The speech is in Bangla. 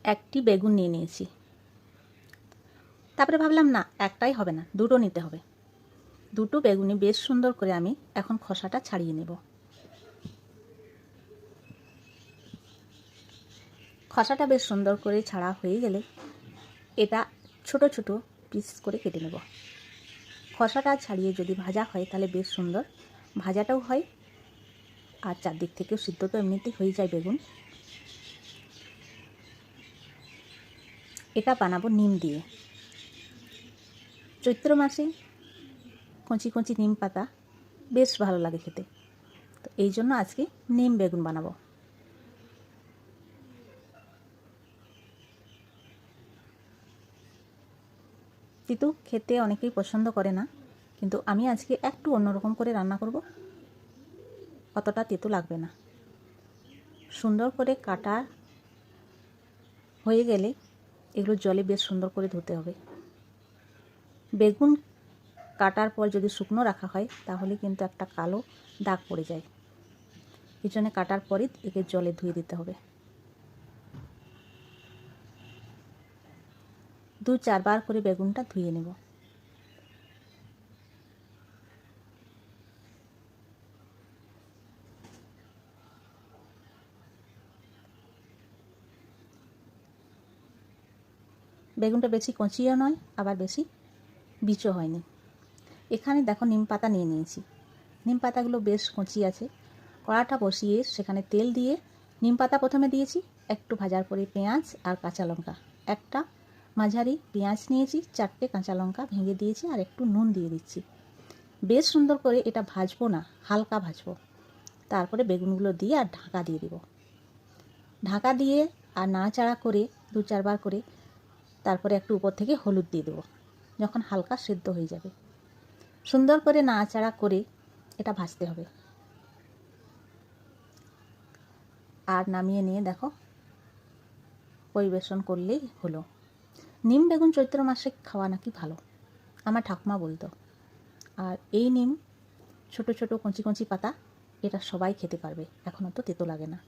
একটি বেগুন নিয়ে নিয়েছি। তারপরে ভাবলাম না, একটাই হবে না, দুটো নিতে হবে। দুটো বেগুনি বেশ সুন্দর করে আমি এখন খোসাটা ছাড়িয়ে নেব। খোসাটা বেশ সুন্দর করে ছাড়া হয়ে গেলে এটা ছোট ছোট পিস করে কেটে নেব। খোসাটা ছাড়িয়ে যদি ভাজা হয় তাহলে বেশ সুন্দর ভাজাটাও হয়, আর চারদিক থেকেও সিদ্ধ তো এমনিতেই হয়ে যায় বেগুন। এটা বানাবো নিম দিয়ে। চৈত্র মাসে কচি কচি নিম পাতা বেশ ভালো লাগে খেতে, তো এই জন্য আজকে নিম বেগুন বানাবো। তিতো খেতে অনেকেই পছন্দ করে না, কিন্তু আমি আজকে একটু অন্যরকম করে রান্না করব। অতটা তেতো লাগবে না। সুন্দর করে কাটা হয়ে গেলে এগুলো জলে বেশ সুন্দর করে ধুতে হবে। বেগুন কাটার পর যদি শুকনো রাখা হয় তাহলে কিন্তু একটা কালো দাগ পড়ে যায়। এই জন্য কাটার পরই একে জলে ধুয়ে দিতে হবে। 2-4 বার করে বেগুনটা ধুয়ে নেব। বেগুনটা বেশি কচিও নয়, আবার বেশি বিচও হয়নি। এখানে দেখো নিম পাতা নিয়ে নিয়েছি। নিম পাতাগুলো বেশ কচি আছে। কড়াটা বসিয়ে সেখানে তেল দিয়ে নিম পাতা প্রথমে দিয়েছি, একটু ভাজার পরে পেঁয়াজ আর কাঁচা লঙ্কা, একটা মাঝারি পেঁয়াজ নিয়েছি, 4টে কাঁচা লঙ্কা ভেঙে দিয়েছি, আর একটু নুন দিয়ে দিচ্ছি। বেশ সুন্দর করে এটা ভাজবো না, হালকা ভাজবো। তারপরে বেগুনগুলো দিয়ে আর ঢাকা দিয়ে দেব। ঢাকা দিয়ে আর নাড়াচাড়া করে 2-4 বার করে তারপরে একটু উপর থেকে হলুদ দিয়ে দেবো। যখন হালকা সেদ্ধ হয়ে যাবে সুন্দর করে নাড়াচাড়া করে এটা ভাজতে হবে। আর নামিয়ে নিয়ে দেখো পরিবেশন করলেই হলো। নিম বেগুন চৈত্র মাসে খাওয়া নাকি ভালো, আমার ঠাকুমা বলতো। আর এই নিম ছোট ছোট কচি কচি পাতা, এটা সবাই খেতে পারবে, এখনও তো তেতো লাগে না।